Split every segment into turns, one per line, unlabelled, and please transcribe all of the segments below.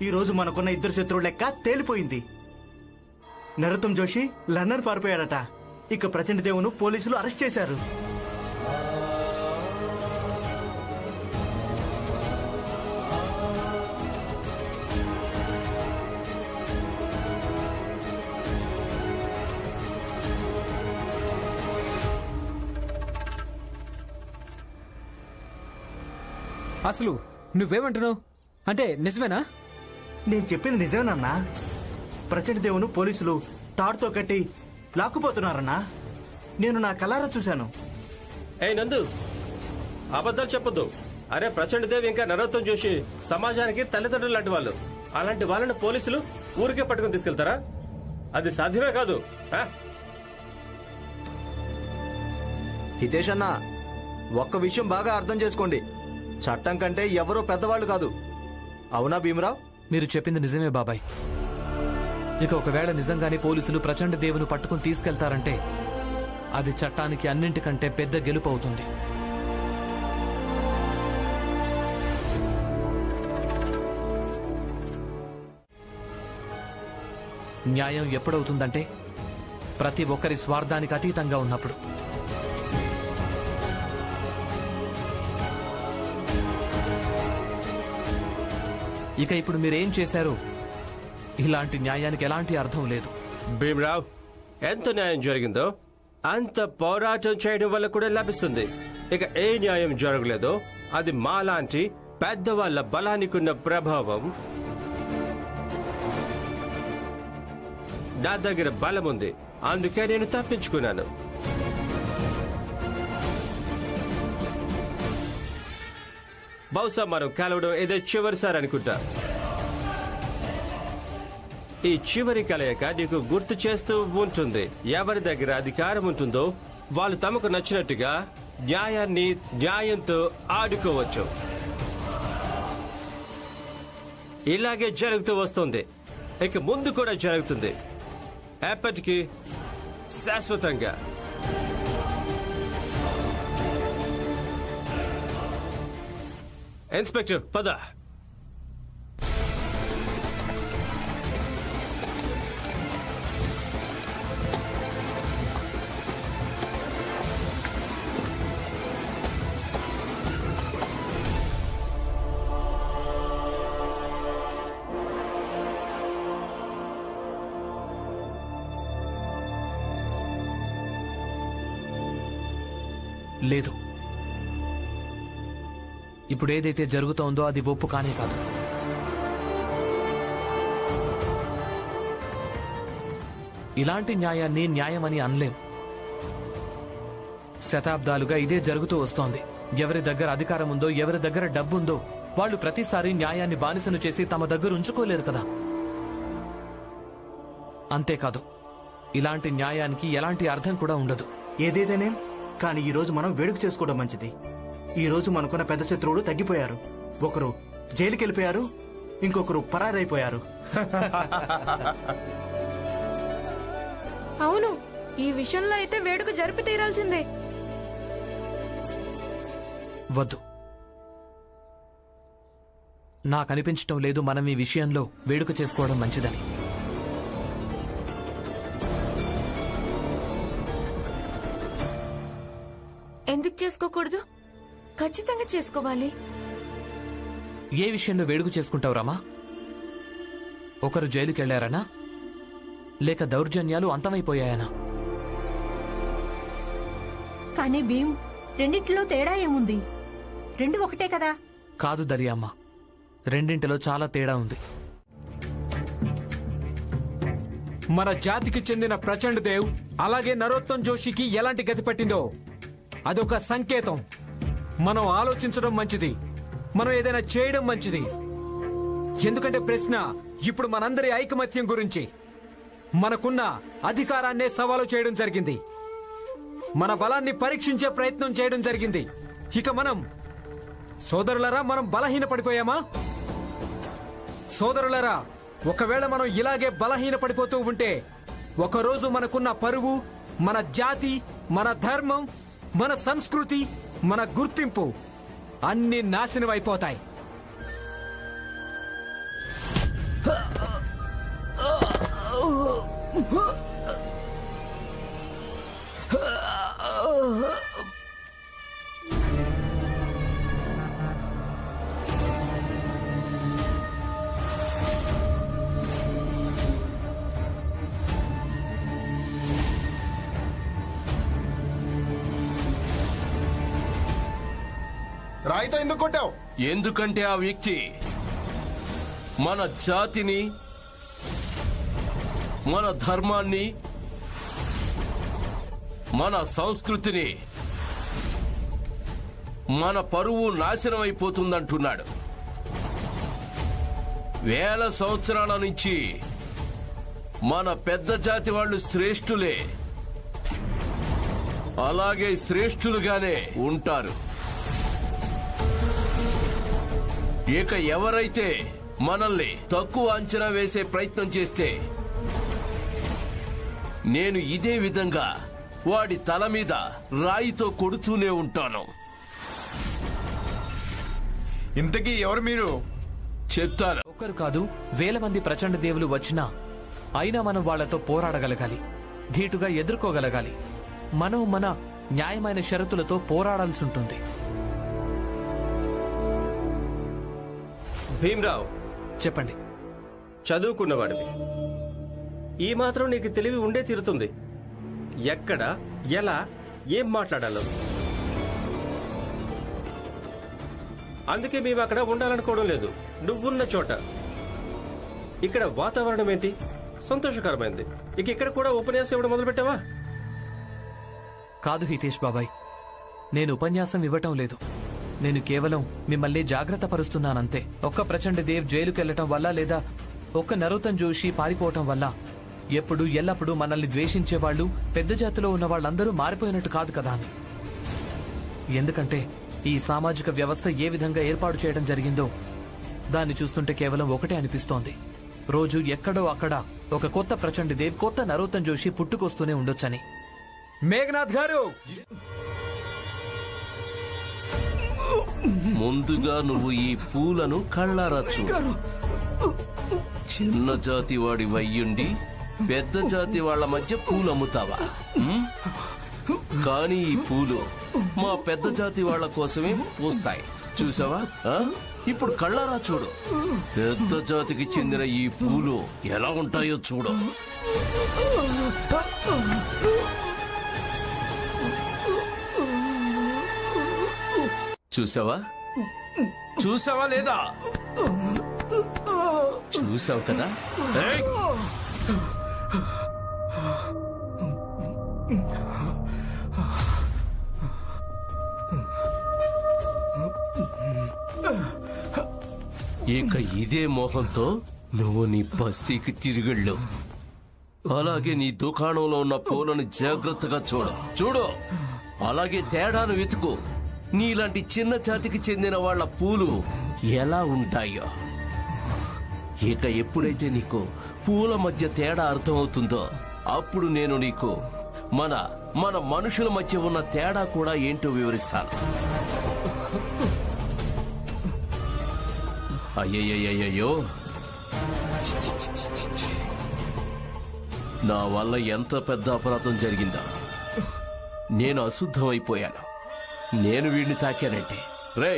ఈ రోజు మనకున్న ఇద్దరు శత్రువుల లెక్క తేలిపోయింది. నరోత్తం జోషి లండన్ పారిపోయాడట. ఇక ప్రచండ దేవును పోలీసులు అరెస్ట్ చేశారు.
అసలు నువ్వేమంటున్నావు? అంటే నిజమేనా?
నేను చెప్పింది నిజమేనన్నా. ప్రచండ దేవును పోలీసులు తాడుతో కట్టి లాక్కుపోతున్నారన్నా. నేను నా కళ్ళారా చూశాను.
ఏ నందు, అబద్ధాలు చెప్పొద్దు. అరే ప్రచండ దేవ్ ఇంకా నరోత్తం జోషి సమాజానికి తల్లిదండ్రులు లాంటి వాళ్ళు. అలాంటి వాళ్ళని పోలీసులు ఊరికే పట్టుకుని తీసుకెళ్తారా? అది సాధ్యమే కాదు.
హితేష్ అన్న, ఒక్క విషయం బాగా అర్థం చేసుకోండి. చట్టం కంటే ఎవరో పెద్దవాళ్ళు కాదు. అవునా భీమరావు?
మీరు చెప్పింది నిజమే బాబాయ్. ఇక ఒకవేళ నిజంగానే పోలీసులు ప్రచండ దేవుని పట్టుకుని తీసుకెళ్తారంటే అది చట్టానికి అన్నింటికంటే పెద్ద గెలుపు అవుతుంది. న్యాయం ఎప్పుడవుతుందంటే ప్రతి ఒక్కరి స్వార్థానికి అతీతంగా ఉన్నప్పుడు. ఇక ఇప్పుడు మీరేం చేశారు? ఇలాంటి న్యాయానికి ఎలాంటి అర్థం లేదు.
భీమరావ్, ఎంత న్యాయం జరిగిందో అంత పోరాటం చేయడం వల్ల కూడా లభిస్తుంది. ఇక ఏ న్యాయం జరగలేదో అది మాలాంటి పెద్దవాళ్ల బలానికున్న ప్రభావం. నా దగ్గర బలం ఉంది, అందుకే నేను తప్పించుకున్నాను. బహుశా మనం కలవడం ఏదో చివరిసారి అనుకుంటా. ఈ చివరి కలయిక నీకు గుర్తు చేస్తూ ఉంటుంది. ఎవరి దగ్గర అధికారం ఉంటుందో వాళ్ళు తమకు నచ్చినట్టుగా న్యాయాన్ని న్యాయంతో ఆడుకోవచ్చు. ఇలాగే జరుగుతూ వస్తుంది, ఇక ముందు కూడా జరుగుతుంది, ఎప్పటికీ శాశ్వతంగా. ఇన్స్పెక్టర్ పద.
లేదు, ఇప్పుడు ఏదైతే జరుగుతోందో అది ఒప్పు కానే కాదు. ఇలాంటి న్యాయాన్ని న్యాయమని అనలేం. శతాబ్దాలుగా ఇదే జరుగుతూ వస్తోంది. ఎవరి దగ్గర అధికారం ఉందో, ఎవరి దగ్గర డబ్బుందో వాళ్ళు ప్రతిసారి న్యాయాన్ని బానిసను చేసి తమ దగ్గర ఉంచుకోలేరు కదా. అంతేకాదు, ఇలాంటి న్యాయానికి ఎలాంటి అర్థం కూడా ఉండదు.
ఏదేదైనా కానీ ఈ రోజు మనం వేడుక చేసుకోవడం మంచిది. ఈ రోజు మనకున్న పెద్ద శత్రువులు తగ్గిపోయారు. ఒకరు జైలుకి వెళ్ళిపోయారు, ఇంకొకరు పరారైపోయారు.
అవును, ఈ విషయంలో అయితే వేడుక జరిపి తీరాల్సిందే.
వద్దు, నాకనిపించటం లేదు మనం ఈ విషయంలో వేడుక చేసుకోవడం మంచిదని.
ఎందుకు చేసుకోకూడదు? ఖచ్చితంగా చేసుకోవాలి.
ఏ విషయంలో వేడుక చేసుకుంటావు రామా? ఒకరు జైలుకెళ్లారనా, లేక దౌర్జన్యాలు అంతమైపోయాయనా?
కానీ భీమ్, రెండింటిలో తేడా ఏముంది? రెండు ఒకటే కదా.
కాదు దరియమ్మ, రెండింటిలో చాలా తేడా ఉంది.
మన జాతికి చెందిన ప్రచండ్ దేవ్ అలాగే నరోత్తం జోషికి ఎలాంటి గతి పట్టిందో అదొక సంకేతం. మనం ఆలోచించడం మంచిది, మనం ఏదైనా చేయడం మంచిది. ఎందుకంటే ప్రశ్న ఇప్పుడు మనందరి ఐకమత్యం గురించి. మనకున్న అధికారాన్నే సవాలు చేయడం జరిగింది, మన బలాన్ని పరీక్షించే ప్రయత్నం చేయడం జరిగింది. ఇక మనం సోదరులరా, మనం బలహీన పడిపోయామా? సోదరులరా, ఒకవేళ మనం ఇలాగే బలహీన పడిపోతూ ఉంటే ఒకరోజు మనకున్న పరువు, మన జాతి, మన ధర్మం, మన సంస్కృతి, మన గుర్తింపు అన్ని నాశనం అయిపోతాయి.
రాయితో ఎందుకు కొట్టావు?
ఎందుకంటే ఆ వ్యక్తి మన జాతిని, మన ధర్మాన్ని, మన సంస్కృతిని, మన పరువు నాశనం అయిపోతుందంటున్నాడు. వేల సంవత్సరాల నుంచి మన పెద్ద జాతి వాళ్ళు శ్రేష్ఠులే, అలాగే శ్రేష్ఠులుగానే ఉంటారు. ఇక ఎవరైతే మనల్ని తక్కువ అంచనా వేసే ప్రయత్నం చేస్తే నేను ఇదే విధంగా వాడి తల మీద రాయితో కొడుతూనే ఉంటాను.
ఇంతకీ ఎవరు మీరు?
చెప్తాను.
ఒక్కరు కాదు, వేల మంది ప్రచండ దేవులు వచ్చినా అయినా మనం వాళ్లతో పోరాడగలగాలి, ధీటుగా ఎదుర్కోగలగాలి. మనం మన న్యాయమైన షరతులతో పోరాడాల్సి ఉంటుంది.
భీమ్రావ్,
చెప్పండి.
చదువుకున్నవాడివి, ఈ మాత్రం నీకు తెలివి ఉండే తీరుతుంది. ఎక్కడ, ఎలా, ఏం మాట్లాడాలో. అందుకే మేము అక్కడ ఉండాలనుకోవడం లేదు. నువ్వున్న చోట ఇక్కడ వాతావరణం ఏంటి? సంతోషకరమైంది. ఇక ఇక్కడ కూడా ఉపన్యాసం ఇవ్వడం మొదలుపెట్టావా?
కాదు హితేష్ బాబాయ్, నేను ఉపన్యాసం ఇవ్వటం లేదు. నేను కేవలం మిమ్మల్ని జాగ్రత్త పరుస్తున్నానంతే. ఒక్క ప్రచండ దేవ్ జైలుకెళ్లటం వల్ల లేదా ఒక్క నరోత్తమ్ జోషి పారిపోవటం వల్ల ఎప్పుడు ఎల్లప్పుడూ మనల్ని ద్వేషించే వాళ్ళు, పెద్ద జాతిలో ఉన్న వాళ్ళందరూ మారిపోయినట్టు కాదు కదా అని. ఎందుకంటే ఈ సామాజిక వ్యవస్థ ఏ విధంగా ఏర్పాటు చేయడం జరిగిందో దాన్ని చూస్తుంటే కేవలం ఒకటే అనిపిస్తోంది. రోజు ఎక్కడో అక్కడ ఒక కొత్త ప్రచండ దేవ్, కొత్త నరోత్తమ్ జోషి పుట్టుకొస్తూనే ఉండొచ్చని.
మేఘనాథ్ గారు,
ముందుగా నువ్వు ఈ పూలను కళ్ళారా చూడు. చిన్న జాతి వాడి వయ్యుండి పెద్ద జాతి వాళ్ళ మధ్య పూలు అమ్ముతావా? కానీ ఈ పూలు మా పెద్ద జాతి వాళ్ళ కోసమే పూస్తాయి. చూసావా? ఇప్పుడు కళ్ళారా చూడు. పెద్ద జాతికి చెందిన ఈ పూలు ఎలా ఉంటాయో చూడు. చూసావా? చూసావా లేదా? చూసావు కదా? ఏయ్! ఇక ఇదే మోహంతో నువ్వు నీ బస్తీకి తిరిగెళ్ళు. అలాగే నీ దుకాణంలో ఉన్న పూలను జాగ్రత్తగా చూడు. అలాగే తేడాను వెతుకు. నీలాంటి చిన్న జాతికి చెందిన వాళ్ళ పూలు ఎలా ఉంటాయో. ఇక ఎప్పుడైతే నీకు పూల మధ్య తేడా అర్థమవుతుందో అప్పుడు నేను నీకు మన మన మనుషుల మధ్య ఉన్న తేడా కూడా ఏంటో వివరిస్తాను. అయ్యయ్యో, నా వల్ల ఎంత పెద్ద అపరాధం జరిగిందా. నేను అశుద్ధమైపోయాను. నేను వీడిని తాకానంటే రే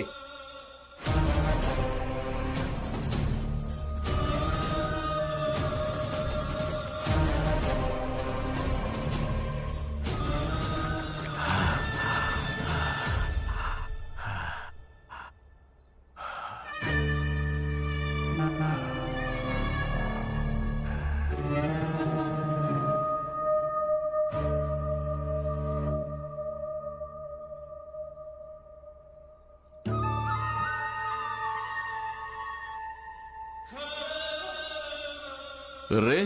రే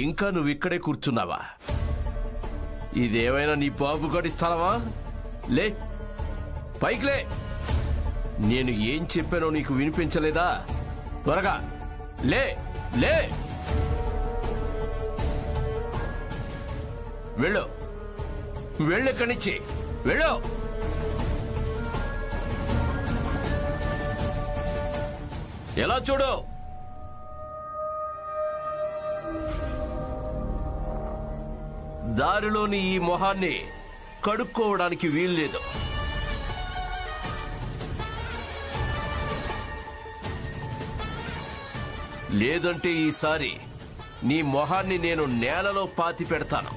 ఇంకా నువ్వు ఇక్కడే కూర్చున్నావా? ఇదేమైనా నీ బాబు గడి స్థలమా? లే, పైకి లే. నేను ఏం చెప్పానో నీకు వినిపించలేదా? త్వరగా లే లే. వెళ్ళు, వెళ్ళిక్కడి నుంచి వెళ్ళు. ఎలా చూడు. దారిలోని ఈ మొహాన్ని కడుక్కోవడానికి వీల్లేదు. లేదంటే ఈసారి నీ మొహాన్ని నేను నేలలో పాతి పెడతాను.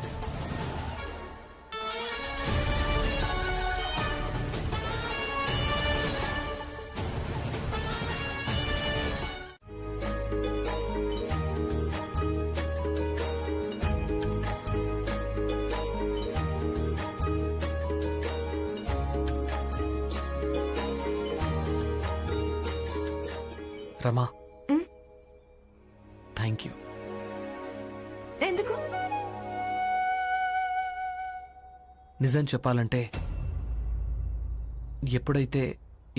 రమా, థ్యాంక్ యూ.
ఎందుకు?
నిజం చెప్పాలంటే ఎప్పుడైతే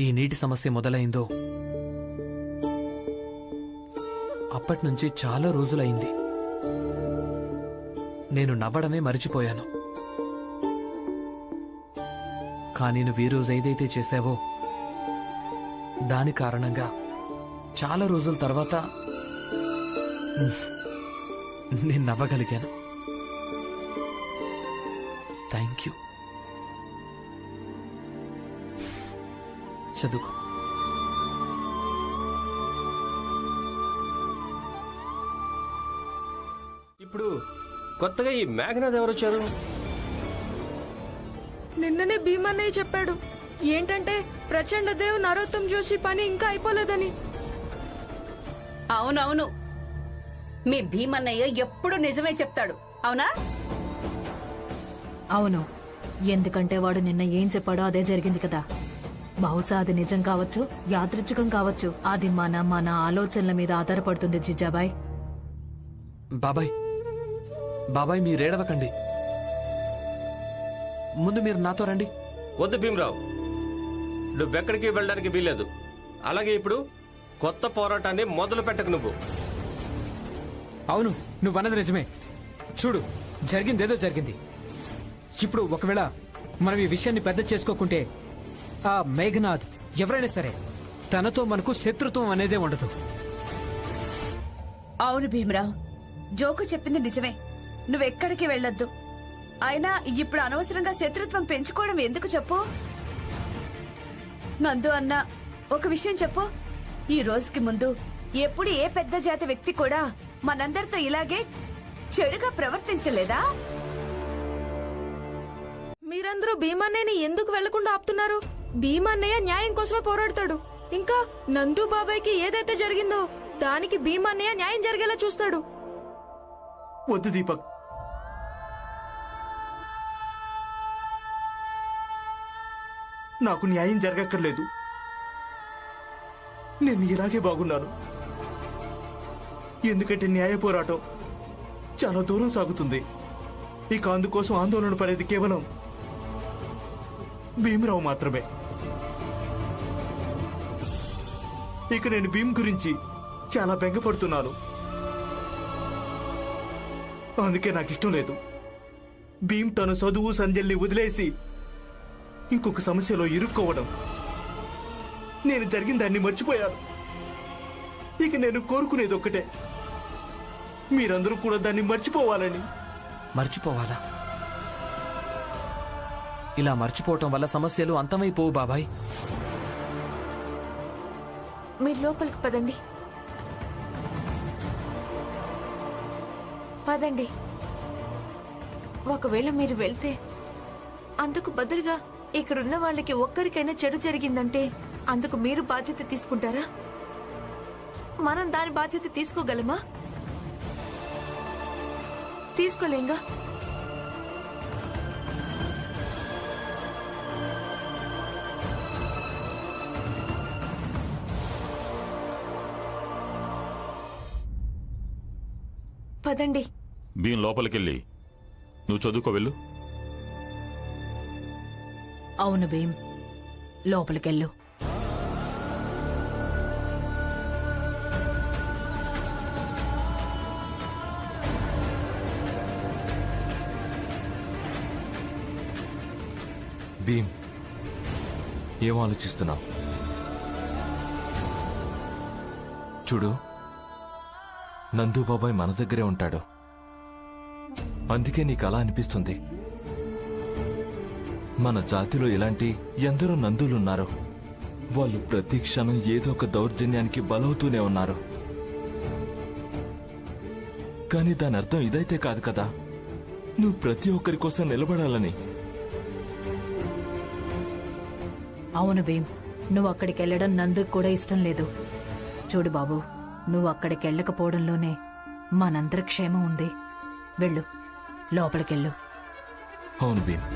ఈ నీటి సమస్య మొదలైందో అప్పటినుంచి చాలా రోజులైంది నేను నవ్వడమే మరిచిపోయాను. కానీ నువ్వు ఈ రోజు ఏదైతే చేశావో దాని కారణంగా చాలా రోజుల తర్వాత నేను నవ్వగలిగాను. Thank you. చదువుకో.
ఇప్పుడు కొత్తగా ఈ మేఘనాథ్ ఎవరు వచ్చారు?
నిన్ననే భీమన్నయ్య చెప్పాడు. ఏంటంటే ప్రచండ దేవ్ నరోత్తం జోషి పని ఇంకా అయిపోలేదని.
అవునవును, మీ భీమన్నయ్య ఎప్పుడు నిజమే చెప్తాడు, అవునా?
అవును, ఎందుకంటే వాడు నిన్న ఏం చెప్పాడో అదే జరిగింది కదా. బహుశా అది నిజం కావచ్చు, యాదృచ్ఛికం కావచ్చు. అది మన ఆలోచనల మీద ఆధారపడుతుంది జిజాబాయ్.
బాబాయ్, బాబాయ్ మీరేడవకండి. ముందు మీరు నాతో రండి.
వద్దు భీమరావు, నువ్వెక్కడికి వెళ్ళడానికి వీల్లేదు. అలాగే ఇప్పుడు కొత్త పోరాటాన్ని మొదలు పెట్టకు నువ్వు.
అవును, నువ్వన్నది నిజమే. చూడు, జరిగిందేదో జరిగింది. ఇప్పుడు ఒకవేళ మనం ఈ విషయాన్ని పెద్ద చేసుకోకుంటే ఆ మేఘనాథ్ ఎవరైనా సరే తనతో మనకు శత్రుత్వం అనేదే ఉండదు.
అవును భీమరావు, జోకు చెప్పింది నిజమే. నువ్వెక్కడికి వెళ్ళొద్దు. అయినా ఇప్పుడు అనవసరంగా శత్రుత్వం పెంచుకోవడం ఎందుకు చెప్పు? నందు అన్న, ఒక విషయం చెప్పు. ఈ రోజుకి ముందు ఎప్పుడు ఏ పెద్ద జాతి వ్యక్తి కూడా మనందరితో ఇలాగే చెడుగా ప్రవర్తించలేదా?
మీరందరూ భీమన్నయ్యని ఎందుకు వెళ్లకుండా ఆపుతున్నారు? భీమన్నయ్య న్యాయం కోసమే పోరాడతాడు. ఇంకా నందు బాబాయ్కి ఏదైతే జరిగిందో దానికి భీమన్నయ్య న్యాయం జరిగేలా చూస్తాడు.
వద్దు దీపక్, నాకు న్యాయం జరగక్కర్లేదు. నేను ఇలాగే బాగున్నాను. ఎందుకంటే న్యాయ పోరాటం చాలా దూరం సాగుతుంది. ఇక అందుకోసం ఆందోళన పడేది కేవలం భీమరావు మాత్రమే. ఇక నేను భీమ్ గురించి చాలా బెంగపడుతున్నాను. అందుకే నాకు ఇష్టం లేదు భీమ్ తన చదువు సంజల్ని వదిలేసి ఇంకొక సమస్యలో ఇరుక్కోవడం. నేను జరిగిన దాన్ని మర్చిపోయాను. ఇక నేను కోరుకునేది ఒక్కటే, మీరందరూ కూడా దాన్ని మర్చిపోవాలని.
మర్చిపోవాలా? ఇలా మర్చిపోవటం వల్ల సమస్యలు అంతమైపోవు బాబాయ్.
మీరు లోపలికి పదండి. పదండి. ఒకవేళ మీరు వెళ్తే అందుకు బదులుగా ఇక్కడున్న వాళ్ళకి ఒక్కరికైనా చెడు జరిగిందంటే అందుకు మీరు బాధ్యత తీసుకుంటారా? మనం దాని బాధ్యత తీసుకోగలమా? తీసుకోలేంగా. పదండి.
భీం లోపలికెళ్ళి నువ్వు చదువుకో వెళ్ళు.
అవును భీమ్, లోపలికెళ్ళు.
భీమ్, ఏం ఆలోచిస్తున్నావు? చూడు, నందు బాబాయ్ మన దగ్గరే ఉంటాడు. అందుకే నీకు అలా అనిపిస్తుంది. మన జాతిలో ఇలాంటి ఎందరో నందులున్నారు. వాళ్ళు ప్రతి క్షణం ఏదో ఒక దౌర్జన్యానికి బలవుతూనే ఉన్నారు. కానీ దాని అర్థం ఇదైతే కాదు కదా, నువ్వు ప్రతి ఒక్కరి కోసం నిలబడాలని.
అవును భీమ్, నువ్వు అక్కడికి వెళ్ళడం నందుకు కూడా ఇష్టం లేదు. చూడు బాబు, నువ్వు అక్కడికి వెళ్ళకపోవడంలోనే మనందరి క్షేమం ఉంది. వెళ్ళు, లోపలికెళ్ళు.
అవును భీమ్.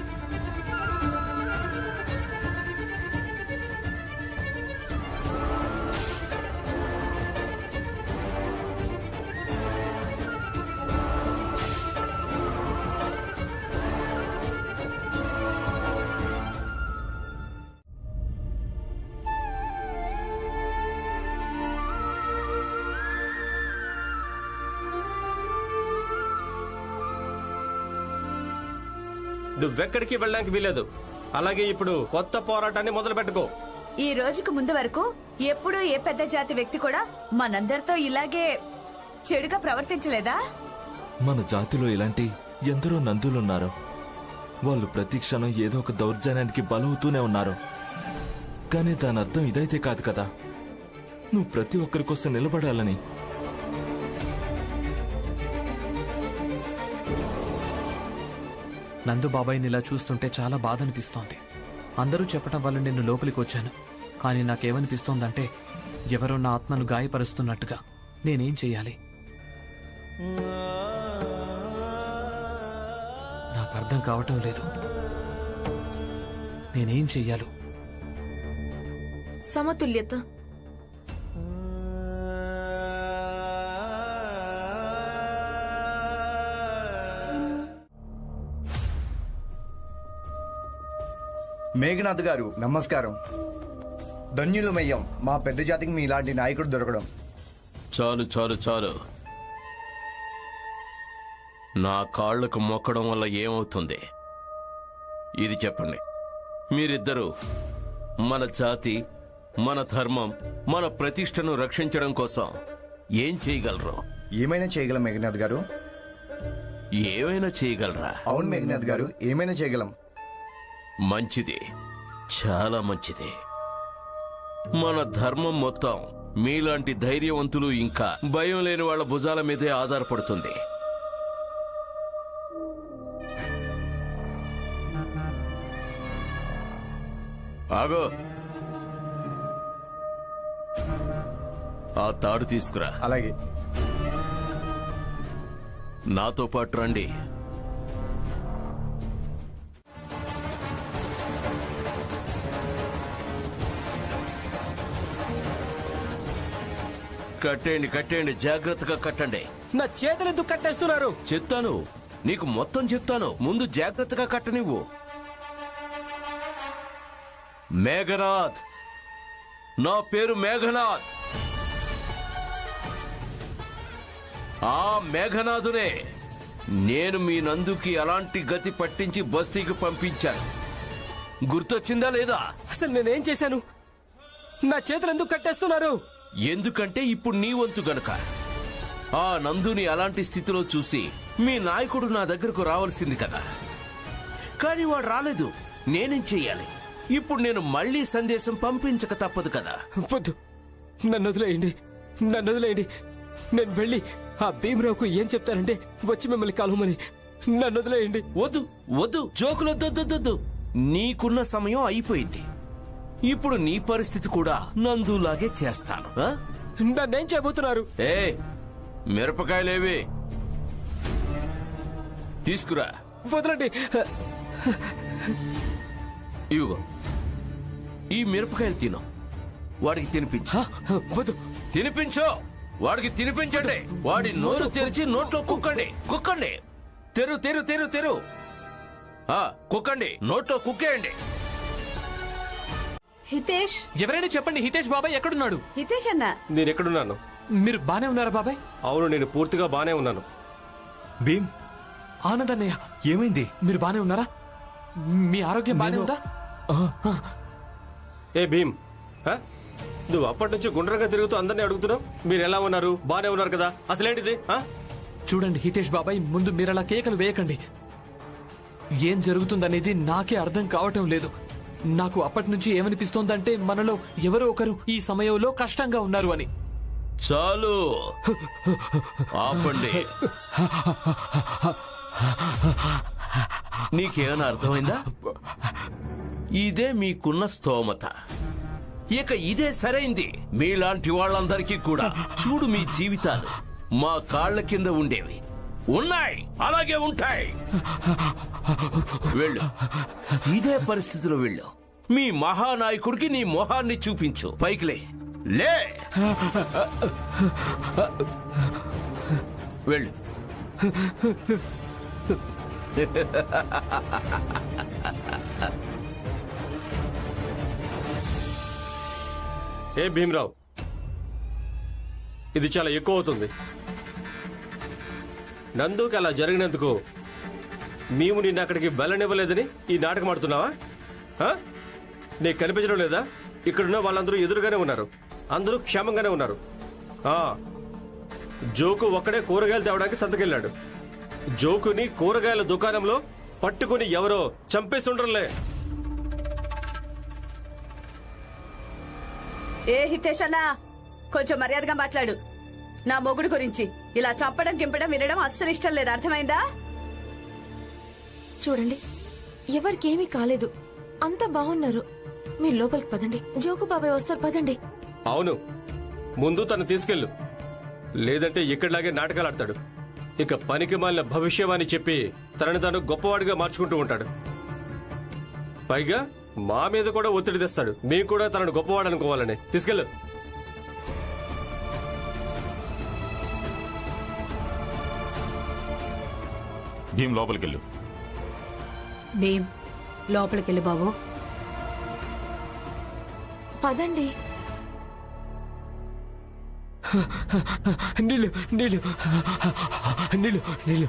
నువ్వెక్కడికి వెళ్ళడానికి వీలేదు. అలాగే ఇప్పుడు కొత్త పోరాటాన్ని మొదలు పెట్టుకో.
ఈ రోజుకు ముందు వరకు ఎప్పుడూ ఏ పెద్ద జాతి వ్యక్తి కూడా మనందరితో ఇలాగే చెడుగా ప్రవర్తించలేదా?
మన జాతిలో ఇలాంటి ఎందరో నందులున్నారు. వాళ్ళు ప్రతి క్షణం ఏదో ఒక దౌర్జన్యానికి బలవుతూనే ఉన్నారు. కానీ దాని అర్థం ఇదైతే కాదు కదా, నువ్వు ప్రతి ఒక్కరి కోసం నిలబడాలని.
నందు బాబాయ్ని ఇలా చూస్తుంటే చాలా బాధ అనిపిస్తోంది. అందరూ చెప్పటం వల్ల నేను లోపలికి వచ్చాను. కానీ నాకేమనిపిస్తోందంటే ఎవరో నా ఆత్మను గాయపరుస్తున్నట్టుగా. నేనేం చెయ్యాలి? నాకు అర్థం కావటం లేదు. నేనేం చెయ్యాలి?
సమతుల్యత.
మేఘనాథ్ గారు నమస్కారం. ధన్యులమయ్యాం మా పెద్ద జాతికి మీ ఇలాంటి నాయకుడు దొరకడం.
చాలు చాలు చాలు. నా కాళ్లకు మొక్కడం వల్ల ఏమవుతుంది ఇది చెప్పండి. మీరిద్దరూ మన జాతి, మన ధర్మం, మన ప్రతిష్టను రక్షించడం కోసం ఏం చేయగలరు?
ఏమైనా చేయగలం మేఘనాథ్ గారు.
ఏమైనా చేయగలరా?
అవును మేఘనాథ్ గారు, ఏమైనా చేయగలం.
మంచిది, చాలా మంచిది. మన ధర్మం మొత్తం మీలాంటి ధైర్యవంతులు ఇంకా భయం లేని వాళ్ళ భుజాల మీదే ఆధారపడుతుంది. ఆగో, ఆ తాడు తీసుకురా.
అలాగే.
నాతో పాటు రండి. కట్టేయండి, కట్టేయండి, జాగ్రత్తగా కట్టండి.
నా చేతులు ఎందుకు కట్టేస్తున్నారు?
చెప్తాను, నీకు మొత్తం చెప్తాను. ముందు జాగ్రత్తగా కట్టనివ్వు. మేఘనాథ్, నా పేరు మేఘనాథ్. ఆ మేఘనాథునే నేను మీ నందుకి అలాంటి గతి పట్టించి బస్తీకి పంపించాను. గుర్తొచ్చిందా లేదా?
అసలు నేనేం చేశాను? నా చేతులు ఎందుకు కట్టేస్తున్నారు?
ఎందుకంటే ఇప్పుడు నీ వంతు గనక. ఆ నందుని అలాంటి స్థితిలో చూసి మీ నాయకుడు నా దగ్గరకు రావాల్సింది కదా, కానీ వాడు రాలేదు. నేనేం చెయ్యాలి? ఇప్పుడు నేను మళ్లీ సందేశం పంపించక తప్పదు కదా.
వద్దు, నన్ను వదిలేయండి, నన్ను వదిలేయండి. నేను వెళ్ళి ఆ భీమరావుకు ఏం చెప్తానంటే వచ్చి మిమ్మల్ని కలవమని. నన్ను వదిలేయండి.
వద్దు వద్దు, జోకులొద్దు. నీకున్న సమయం అయిపోయింది. ఇప్పుడు నీ పరిస్థితి కూడా నందులాగే చేస్తాను.
నన్నేం చేయబోతున్నారు?
ఏ మిరపకాయలేవి తీసుకురా.
వదలండి.
ఇవ్వు, ఈ మిరపకాయలు తిను. వాడికి తినిపించు.
వద్దు,
తినిపించు. వాడికి తినిపించండి. వాడి నోరు తెరిచి నోట్లో కుక్కండి. కుక్కండి. తెరు తెరు తెరు తెరు. కుక్కండి, నోట్లో కుక్కేయండి.
హితేష్,
ఎవరైనా చెప్పండి, హితేష్ బాబాయ్ ఎక్కడున్నాడు?
హితేష్ అన్న,
నేను ఎక్కడున్నాను?
మీరు బానే ఉన్నారా బాబాయ్?
అవును, నేను పూర్తిగా బానే ఉన్నాను.
భీమ్,
ఆనంద్ అన్నయ్య,
ఏమైంది?
మీరు బానే ఉన్నారా? మీ ఆరోగ్యం బానే ఉందా?
ఏ భీమ్, నువ్వు అప్పటి నుంచి గుండ్రంగా తిరుగుతూ అందరినీ అడుగుతున్నావు మీరు ఎలా ఉన్నారు, బానే ఉన్నారు కదా. అసలేంటిది?
చూడండి హితేష్ బాబాయ్, ముందు మీరలా కేకలు వేయకండి. ఏం జరుగుతుందనేది నాకే అర్థం కావటం లేదు. నాకు అప్పటి నుంచి ఏమనిపిస్తోందంటే మనలో ఎవరో ఒకరు ఈ సమయంలో కష్టంగా ఉన్నారు అని.
చాలు, ఆపండి. నీకేమైనా అర్థమైందా? ఇదే మీకున్న స్తోమత. ఇక ఇదే సరైంది మీలాంటి వాళ్ళందరికీ కూడా. చూడు, మీ జీవితాలు మా కాళ్ల కింద ఉండేవి, ఉన్నాయి, అలాగే ఉంటాయి. వెళ్ళు, ఇదే పరిస్థితిలో వెళ్ళు. మీ మహానాయకుడికి నీ మొహాన్ని చూపించు. పైకిలే, లే, వెళ్ళు.
ఏ భీమరావు, ఇది చాలా ఎక్కువ అవుతుంది. నందుకి అలా జరిగినందుకు మేము నిన్ను అక్కడికి వెళ్ళనివ్వలేదని ఈ నాటకం ఆడుతున్నావా? నీకు కనిపించడం లేదా? ఇక్కడున్న వాళ్ళందరూ ఎదురుగానే ఉన్నారు, అందరూ క్షేమంగానే ఉన్నారు. జోకు ఒక్కడే కూరగాయలు తేవడానికి సంతకెళ్ళాడు. జోకుని కూరగాయల దుకాణంలో పట్టుకుని ఎవరో చంపేస్తుండరులే.
ఏ హితేష్ అన్నా, కొంచెం మర్యాదగా మాట్లాడు. నా మొగుడు గురించి ఇలా చంపడం గింపడం వినడం అస్సలు ఇష్టం లేదు, అర్థమైందా?
చూడండి, ఎవరికేమీ కాలేదు, అంతా బాగున్నారు. మీరు లోపలికి పదండి. జోకు బాబాయ్ వస్తారు, పదండి.
అవును, ముందు తను తీసుకెళ్ళు, లేదంటే ఇక్కడిలాగే నాటకాలు ఆడతాడు. ఇక పనికి మాలిన భవిష్యవాణి చెప్పి తనని తాను గొప్పవాడిగా మార్చుకుంటూ ఉంటాడు. పైగా మా మీద కూడా ఒత్తిడి తెస్తాడు, మేము కూడా తనను గొప్పవాడు అనుకోవాలని. తీసుకెళ్ళు.
భీమ్ లోపలికెళ్ళు.
భీమ్ లోపలికెళ్ళు బాబు.
పదండి.
నీళ్ళు నీళ్ళు నీళ్ళు నీళ్ళు.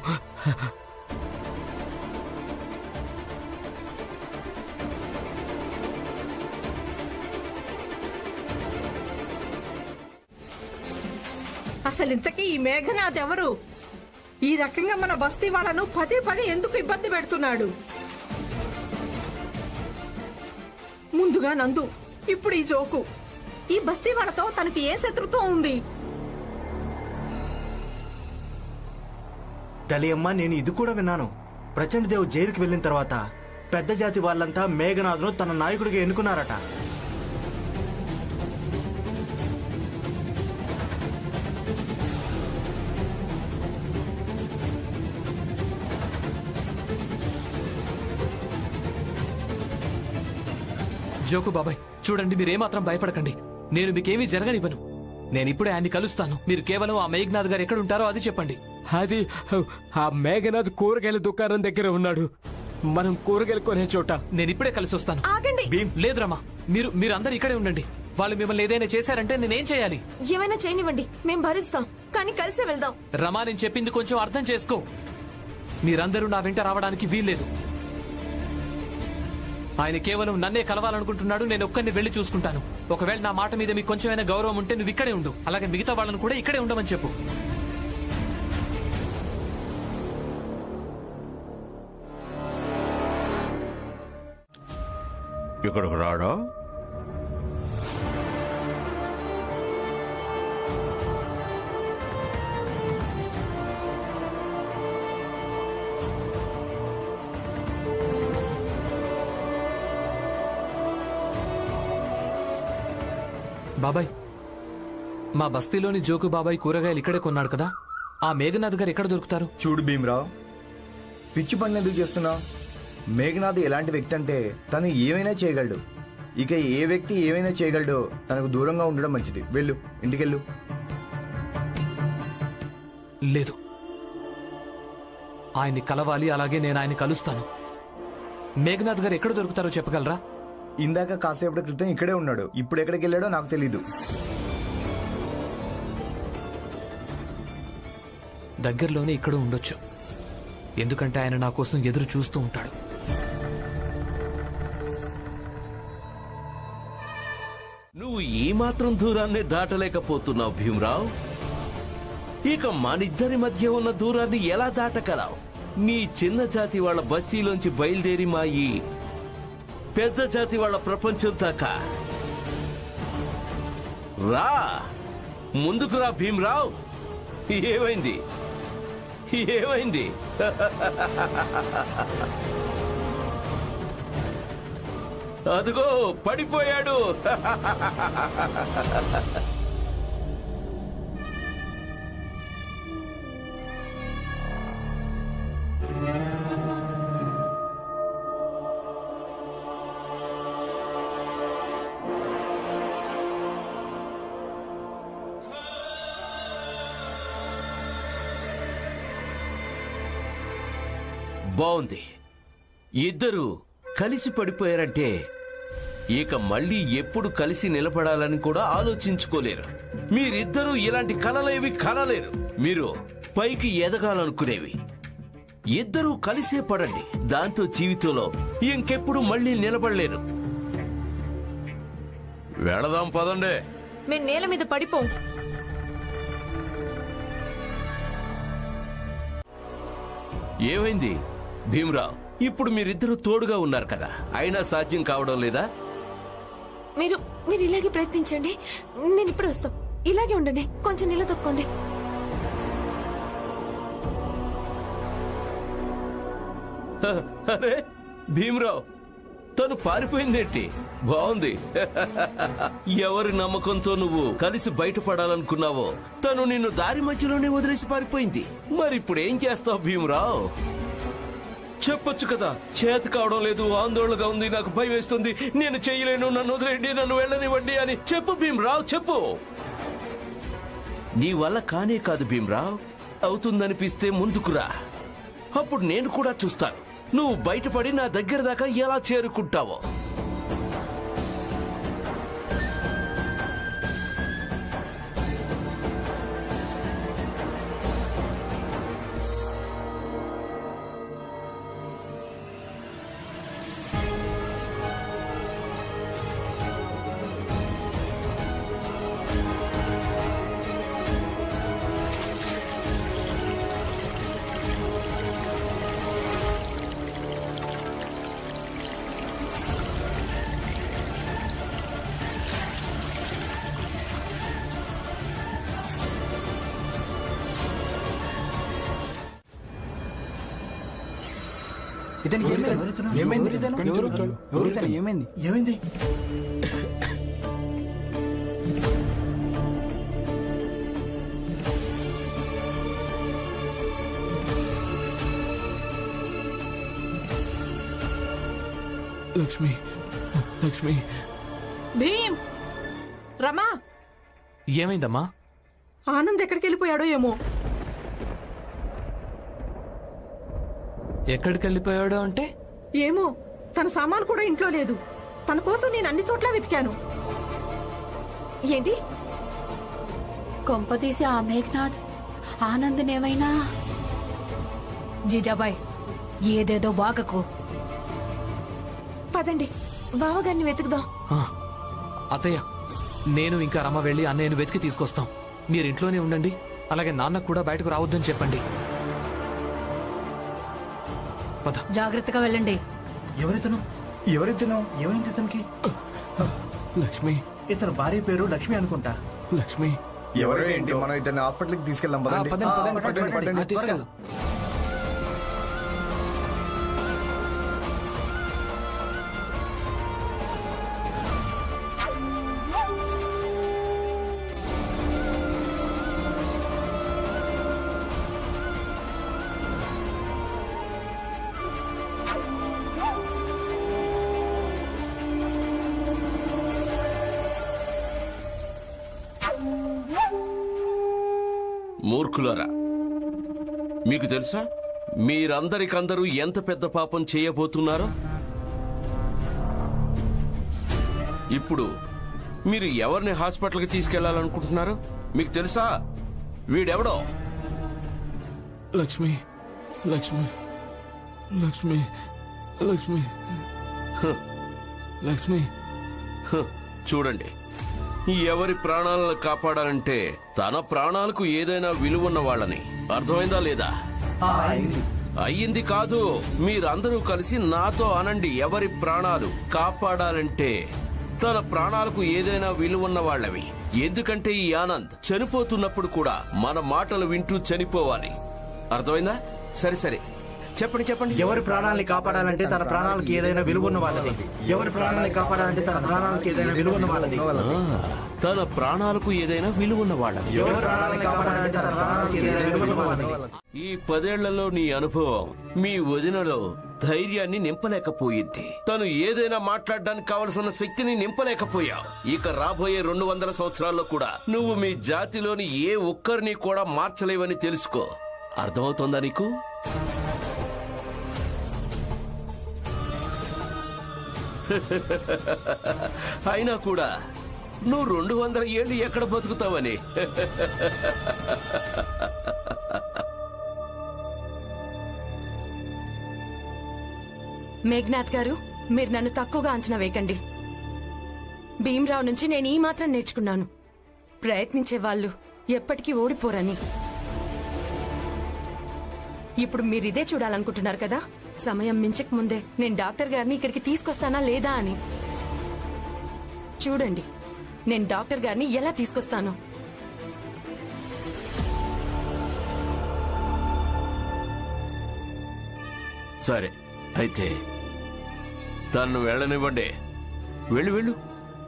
అసలు ఇంతకీ ఈ మేఘనాథ్ ఎవరు? ఈ రకంగా మన బస్తీ వాళ్ళను పదే పదే ఎందుకు ఇబ్బంది పెడుతున్నాడు? ముందుగా నందు, ఇప్పుడు ఈ జోకు. ఈ బస్తీ వాళ్ళతో తనకి ఏ శత్రుత్వం ఉంది?
తెలియమ్మా, నేను ఇది కూడా విన్నాను. ప్రచండ్ దేవ్ జైలుకి వెళ్ళిన తర్వాత పెద్ద జాతి వాళ్ళంతా మేఘనాథ్ను తన నాయకుడిగా ఎన్నుకున్నారట.
జోకు బాబాయ్, చూడండి, మీరేమాత్రం భయపడకండి. నేను మీకేమీ జరగనివ్వను. నేనిప్పుడే ఆయన్ని కలుస్తాను. మీరు కేవలం ఆ మేఘనాథ్ గారు ఎక్కడుంటారో అది చెప్పండి.
అది ఆ మేఘనాథ్ కూరగాయల దుకాణం దగ్గర ఉన్నాడు. మనం కూరగాయలు కొనే చోట.
నేనిప్పుడే కలిసి వస్తాను.
ఆగండి.
లేదు రమా, మీరందరూ ఇక్కడే ఉండండి. వాళ్ళు మిమ్మల్ని ఏదైనా చేశారంటే నేనేం చేయాలి?
ఏమైనా చేయనివ్వండి, మేం భరిస్తాం, కానీ కలిసే వెళ్దాం.
రమా, నేను చెప్పింది కొంచెం అర్థం చేసుకో. మీరందరూ నా వెంట రావడానికి వీల్లేదు. ఆయన కేవలం నన్నే కలవాలనుకుంటున్నాడు. నేను ఒక్కరిని వెళ్లి చూసుకుంటాను. ఒకవేళ నా మాట మీద మీకు కొంచెమైనా గౌరవం ఉంటే నువ్వు ఇక్కడే ఉండు. అలాగే మిగతా వాళ్ళను కూడా ఇక్కడే ఉండమని చెప్పు.
ఇక్కడికి రాడా?
బాబాయ్, మా బస్తీలోని జోకు బాబాయ్ కూరగాయలు ఇక్కడే కొన్నాడు కదా. ఆ మేఘనాథ్ గారు ఎక్కడ దొరుకుతారు?
చూడు భీమరావు, పిచ్చి పనులు ఎందుకు చేస్తున్నావు? మేఘనాథ్ ఎలాంటి వ్యక్తి అంటే తను ఏమైనా చేయగలడు. ఇక ఏ వ్యక్తి ఏమైనా చేయగలడో తనకు దూరంగా ఉండడం మంచిది. వెళ్ళు, ఇంటికెళ్ళు.
లేదు, ఆయన్ని కలవాలి. అలాగే నేను ఆయన్ని కలుస్తాను. మేఘనాథ్ గారు ఎక్కడ దొరుకుతారో చెప్పగలరా?
ఇందాక కాసేపటి క్రితం ఇక్కడే ఉన్నాడు. ఇప్పుడు ఎక్కడికి వెళ్ళాడో నాకు తెలీదు.
దగ్గరలోనే ఇక్కడ ఉండొచ్చు. ఎందుకంటే ఆయన నా కోసం ఎదురు చూస్తూ ఉంటాడు.
నువ్వు ఈ మాత్రం దూరాన్ని దాటలేకపోతున్నావు భీమరావు. ఇక మనిద్దరి మధ్య ఉన్న దూరాన్ని ఎలా దాటగలవు? నీ చిన్న జాతి వాళ్ళ బస్తీలోంచి బయలుదేరి మా ఈ పెద్ద జాతి వాళ్ళ ప్రపంచం దాకా రా. ముందుకు రా భీమ్రావ్. ఏమైంది? ఏమైంది? అదిగో పడిపోయాడు. బాగుంది. ఇద్దరు కలిసి పడిపోయారంటే ఇక మళ్ళీ ఎప్పుడు కలిసి నిలబడాలని కూడా ఆలోచించుకోలేరు. మీరిద్దరూ ఇలాంటి కలలేవి కనలేరు. మీరు పైకి ఎదగాలనుకునేవి ఇద్దరూ కలిసే పడండి. దాంతో జీవితంలో ఇంకెప్పుడు మళ్ళీ నిలబడలేరు. వెళదాం పదండే.
మేము నేల మీద పడిపోం.
ఏమైంది భీమ్రావ్? ఇప్పుడు మీరిద్దరూ తోడుగా ఉన్నారు కదా, అయినా సాధ్యం కావడం లేదా?
మీరు మీరు ఇలాగే ప్రయత్నించండి. నేను ఇప్పుడు వస్తాం. ఇలాగే ఉండండి. కొంచెం నీళ్ళ తొక్కండి.
అరే భీమ్రావ్, తను పారిపోయిందేంటి? బాగుంది. ఎవరి నమ్మకంతో నువ్వు కలిసి బయటపడాలనుకున్నావో తను నిన్ను దారి మధ్యలోనే వదిలేసి పారిపోయింది. మరి ఇప్పుడు ఏం చేస్తావు భీమ్రావ్? చెప్పొచ్చు కదా, చేతి కావడం లేదు, ఆందోళనగా ఉంది, నాకు భయం వేస్తుంది, నేను చేయలేను, నన్ను వదిలేండి, నన్ను వెళ్ళనివ్వండి అని చెప్పు భీమ్రావ్, చెప్పు. నీ వల్ల కానే కాదు భీమ్రావ్. అవుతుందనిపిస్తే ముందుకురా. అప్పుడు నేను కూడా చూస్తాను నువ్వు బయటపడి నా దగ్గర దాకా ఎలా చేరుకుంటావో.
ఏమైంది?
లక్ష్మి, లక్ష్మి.
భీమ్, రమా,
ఏమైందమ్మా?
ఆనంద్ ఎక్కడికి వెళ్ళిపోయాడో ఏమో.
ఎక్కడికి వెళ్ళిపోయాడో అంటే?
ఏమో, తన సామాన్ కూడా ఇంట్లో లేదు. తన కోసం నేను అన్ని చోట్ల వెతికాను.
ఏంటి?
కొంపతీసి ఆ మేఘనాథ్ ఆనందనేమైనా? జీజాబాయ్, ఏదేదో వాగకు.
పదండి, బావగారిని వెతుకుదాం.
అత్తయ్య, నేను ఇంకా రమ వెళ్ళి అన్నయ్యను వెతికి తీసుకొస్తాం. మీరింట్లోనే ఉండండి. అలాగే నాన్నకు కూడా బయటకు రావద్దని చెప్పండి. పద.
జాగ్రత్తగా వెళ్ళండి.
ఎవరితను? ఏమైంది ఇతనికి?
లక్ష్మి.
ఇతను భార్య పేరు లక్ష్మి అనుకుంటా.
లక్ష్మి
ఎవరో ఏంటి, మనం ఇతన్ని హాస్పిటల్కి తీసుకెళ్దాం.
తీసుకెళ్దాం.
మూర్ఖులారా, మీకు తెలుసా మీరందరికందరూ ఎంత పెద్ద పాపం చేయబోతున్నారో? ఇప్పుడు మీరు ఎవరిని హాస్పిటల్కి తీసుకెళ్లాలనుకుంటున్నారు? మీకు తెలుసా? వీడెవడో?
లక్ష్మి, లక్ష్మి, లక్ష్మి, లక్ష్మి, లక్ష్మి.
చూడండి, ఎవరి ప్రాణాలను కాపాడాలంటే తన ప్రాణాలకు ఏదైనా విలువన్న వాళ్ళని. అర్థమైందా లేదా? అయ్యింది కాదు, మీరందరూ కలిసి నాతో అనండి. ఎవరి ప్రాణాలు కాపాడాలంటే తన ప్రాణాలకు ఏదైనా విలువన్న వాళ్ళవి. ఎందుకంటే ఈ ఆనంద్ చనిపోతున్నప్పుడు కూడా మన మాటలు వింటూ చనిపోవాలి. అర్థమైందా? సరే సరే, చెప్పండి చెప్పండి.
ఎవరి ప్రాణాలని కాపాడాలంటే తన ప్రాణాలకు ఏదైనా విలువన్న వాళ్ళది. ఎవరి ప్రాణాలని కాపాడాలంటే తన ప్రాణాలకు ఏదైనా విలువన్న వాళ్ళది.
తన ప్రాణాలకు ఏదైనా విలువన్న వాళ్ళది.
ఎవరి ప్రాణాలని కాపాడాలంటే తన ప్రాణాలకు ఏదైనా విలువన్న వాళ్ళది.
ఈ 10 ఏళ్లలో నీ అనుభవం మీ వదినలో ధైర్యాన్ని నింపలేకపోయింది. తను ఏదైనా మాట్లాడడానికి కావలసిన శక్తిని నింపలేకపోయావు. ఇక రాబోయే 200 సంవత్సరాల్లో కూడా నువ్వు మీ జాతిలోని ఏ ఒక్కరిని కూడా మార్చలేవని తెలుసుకో. అర్థమవుతోందా నీకు? అయినా కూడా నువ్వు 200 ఏళ్ళు ఎక్కడ బతుకుతావని.
మేఘనాథ్ గారు, మీరు నన్ను తక్కువగా అంచనా వేయకండి. భీమరావు నుంచి నేను ఈ మాత్రం నేర్చుకున్నాను, ప్రయత్నించే వాళ్ళు ఎప్పటికీ ఓడిపోరని. ఇప్పుడు మీరు ఇదే చూడాలనుకుంటున్నారు కదా, సమయం మించక ముందే నేను డాక్టర్ గారిని ఇక్కడికి తీసుకొస్తానా లేదా అని. చూడండి నేను డాక్టర్ గారిని ఎలా తీసుకొస్తాను.
సరే అయితే తను వెళ్ళనివ్వండి. వెళ్ళు వెళ్ళు,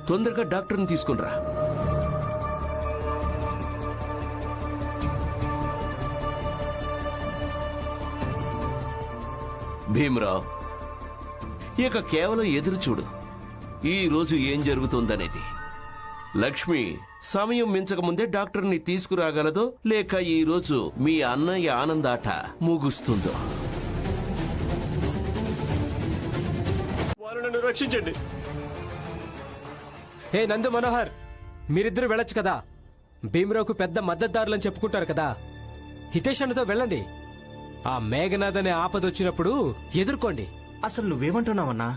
తొందరగా డాక్టర్ని తీసుకునిరా. భీమరావు, ఇక కేవలం ఎదురు చూడు, ఈ రోజు ఏం జరుగుతుందనేది. లక్ష్మి సమయం మించక ముందే డాక్టర్ని తీసుకురాగలదో లేక ఈ రోజు మీ అన్నయ్య ఆనందాట ముగుస్తుందో.
నన్ను రక్షించండి.
హే నందు మనోహర్, మీరిద్దరు వెళ్ళొచ్చు కదా. భీమరావుకు పెద్ద మద్దతుదారులని చెప్పుకుంటారు కదా. హితేష్ అన్నతో వెళ్ళండి. ఆ మేఘనాథ్ అనే ఆపదొచ్చినప్పుడు ఎదుర్కోండి.
అసలు నువ్వేమంటున్నావన్నా?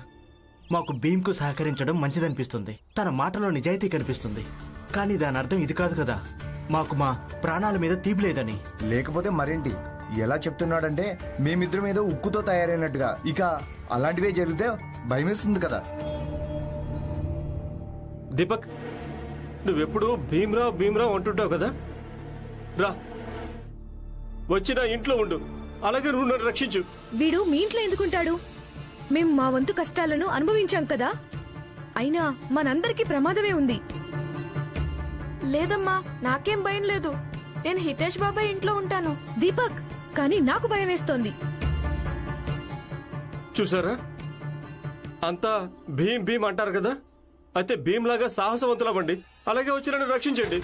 మాకు భీమ్కు సహకరించడం మంచిదనిపిస్తుంది, తన మాటలో నిజాయితీ కనిపిస్తుంది. కానీ దాని అర్థం ఇది కాదు కదా, మాకు మా ప్రాణాల మీద తీపిలేదని.
లేకపోతే మరేంటి, ఎలా చెప్తున్నాడంటే మేమిద్దరం ఏదో ఉక్కుతో తయారైనట్టుగా. ఇక అలాంటివే జరిగితే భయమేస్తుంది కదా.
దీపక్, నువ్వెప్పుడు భీమరావు భీమరావు అంటుంటావు కదా. రా, వచ్చిన ఇంట్లో ఉండు, అలాగే నువ్వు నన్ను రక్షించు.
వీడు మీ ఇంట్లో ఎందుకుంటాడు? మేం మా వంతు కష్టాలను అనుభవించాం కదా. అయినా మనందరికీ ప్రమాదమే ఉంది.
లేదమ్మా, నాకేం భయం లేదు. నేను హితేష్ బాబాయ్ ఇంట్లో ఉంటాను.
దీపక్, కానీ నాకు భయం వేస్తోంది.
చూసారా, అంతా భీమ్ భీమ్ అంటారు కదా. అయితే భీమ్ లాగా సాహసవంతులవ్వండి, అలాగే వచ్చి నన్ను రక్షించండి.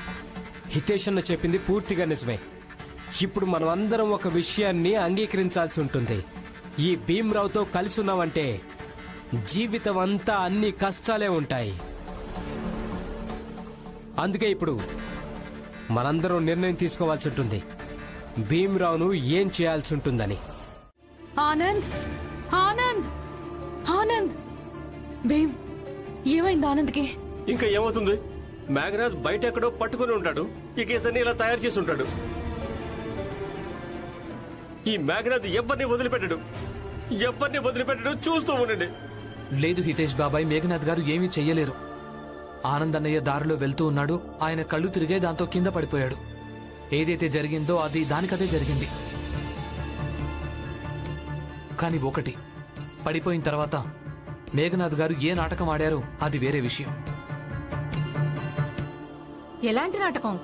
హితేష్ అన్న చెప్పింది పూర్తిగా నిజమే. ఇప్పుడు మనం అందరం ఒక విషయాన్ని అంగీకరించాల్సి ఉంటుంది. ఈ భీమరావుతో కలిసి ఉన్నామంటే జీవితం అంతా అన్ని కష్టాలే ఉంటాయి. అందుకే ఇప్పుడు మనందరం నిర్ణయం తీసుకోవాల్సి ఉంటుంది, భీమరావును ఏం చేయాల్సి ఉంటుందని.
ఆనంద్, ఆనంద్, ఆనంద్, భీమ్, ఏమైంది ఆనంద్కి?
ఇంకా ఏమవుతుంది? మేఘనాథ్ బయట ఎక్కడో పట్టుకుని ఉంటాడు, ఇక ఇతన్ని ఇలా తయారు చేసి ఉంటాడు. ఈ మేఘనాథ్ ఎవరిని వదిలిపెట్టడు, ఎవరిని వదిలిపెట్టడు. చూస్తూ ఉండండి.
లేదు హితేష్ బాబాయ్, మేఘనాథ్ గారు ఏమీ చెయ్యలేరు. ఆనంద్ అన్నయ్య దారిలో వెళ్తూ ఉన్నాడు, ఆయన కళ్ళు తిరిగే దాంతో కింద పడిపోయాడు. ఏదైతే జరిగిందో అది దానికదే జరిగింది. కానీ ఒకటి, పడిపోయిన తర్వాత మేఘనాథ్ గారు ఏ నాటకం ఆడారో అది వేరే విషయం.
ఎలాంటి నాటకం?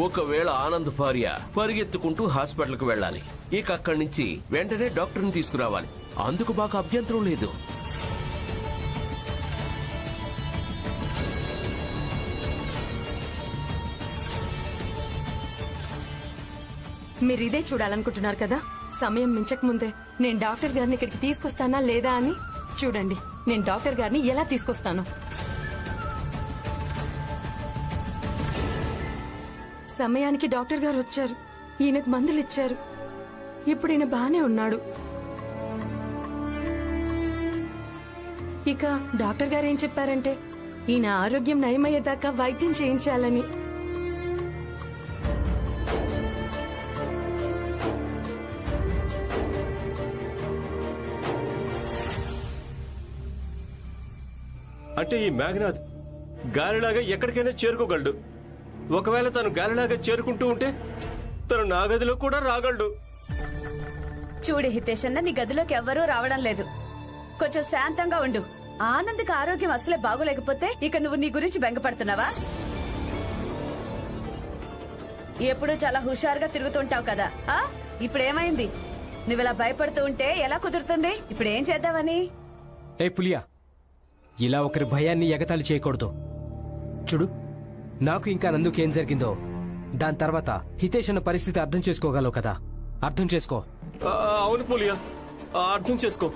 ఒకవేళ ఆనంద్ భార్య పరిగెత్తుకుంటూ హాస్పిటల్కి వెళ్ళాలి, ఇక అక్కడి నుంచి వెంటనే డాక్టర్ని తీసుకురావాలి. అందుకు మాకు అభ్యంతరం లేదు.
మీరు ఇదే చూడాలనుకుంటున్నారు కదా, సమయం మించక ముందే నేను డాక్టర్ గారిని ఇక్కడికి తీసుకొస్తానా లేదా అని. చూడండి నేను డాక్టర్ గారిని ఎలా తీసుకొస్తాను. సమయానికి డాక్టర్ గారు వచ్చారు, ఈయనకు మందులు ఇచ్చారు. ఇప్పుడు ఈయన బానే ఉన్నాడు. ఇక డాక్టర్ గారు ఏం చెప్పారంటే ఈయన ఆరోగ్యం నయమయ్యేదాకా వైద్యం చేయించాలని.
అంటే ఈ మేఘనాథ్ గాలిలాగా ఎక్కడికైనా చేరుకోగలడు. ఒకవేళ తను గాలిలాగా చేరుకుంటూ ఉంటే తను నా గదిలో కూడా రాగలడు.
చూడు హితేష్ అన్న, నీ గదిలోకి ఎవ్వరూ రావడం లేదు. కొంచెం శాంతంగా ఉండు. ఆనంద్కి ఆరోగ్యం అసలే బాగోలేకపోతే ఇక నువ్వు నీ గురించి బెంగపడుతున్నావా? ఎప్పుడూ చాలా హుషారుగా తిరుగుతుంటావు కదా, ఇప్పుడేమైంది? నువ్విలా భయపడుతూ ఉంటే ఎలా కుదురుతుంది? ఇప్పుడేం చేద్దామని?
ఏ పులియా, ఇలా ఒకరి భయాన్ని ఎగతాళి చేయకూడదు. చూడు, నాకు ఇంకా నందుకేం జరిగిందో దాని తర్వాత హితేష్ అన్న పరిస్థితి అర్థం చేసుకోగలవు కదా. అర్థం చేసుకో.
అవును పులియా, అర్థం చేసుకో.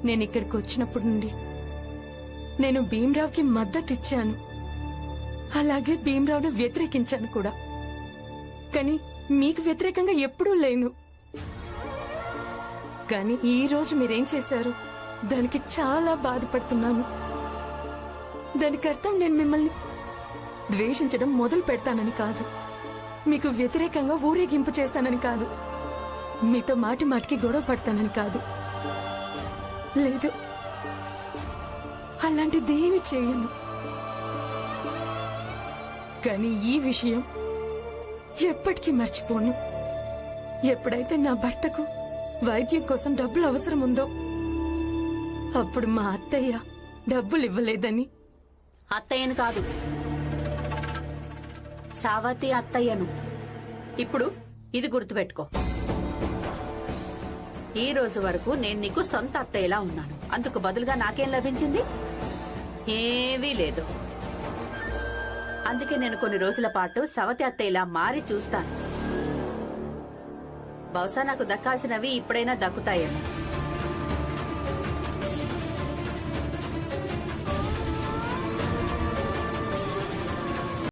నేను ఇక్కడికి వచ్చినప్పటి నుండి నేను భీమ్రావ్కి మద్దతు ఇచ్చాను, అలాగే భీమ్రావ్ను వ్యతిరేకించాను కూడా. కానీ మీకు వ్యతిరేకంగా ఎప్పుడూ లేను. కానీ ఈ రోజు మీరేం చేశారు దానికి చాలా బాధపడుతున్నాను. దానికి అర్థం నేను మిమ్మల్ని ద్వేషించడం మొదలు పెడతానని కాదు, మీకు వ్యతిరేకంగా ఊరేగింపు చేస్తానని కాదు, మీతో మాటి మాటికి గొడవ పడతానని కాదు. లేదు, అలాంటిదేమి చేయను. కానీ ఈ విషయం ఎప్పటికీ మర్చిపోను. ఎప్పుడైతే నా భర్తకు వైద్యం కోసం డబ్బులు అవసరం ఉందో అప్పుడు మా అత్తయ్య డబ్బులు ఇవ్వలేదని.
అత్తయ్యను కాదు, సావతి అత్తయ్యను. ఇప్పుడు ఇది గుర్తుపెట్టుకో. ఈ రోజు వరకు నేను నీకు సొంత అత్తయ్యలా ఉన్నాను. అందుకు బదులుగా నాకేం లభించింది? ఏవీ లేదు. అందుకే నేను కొన్ని రోజుల పాటు సవతి అత్తయ్యలా మారి చూస్తాను. బహుశా నాకు దక్కాల్సినవి ఇప్పుడైనా దక్కుతాయేమో.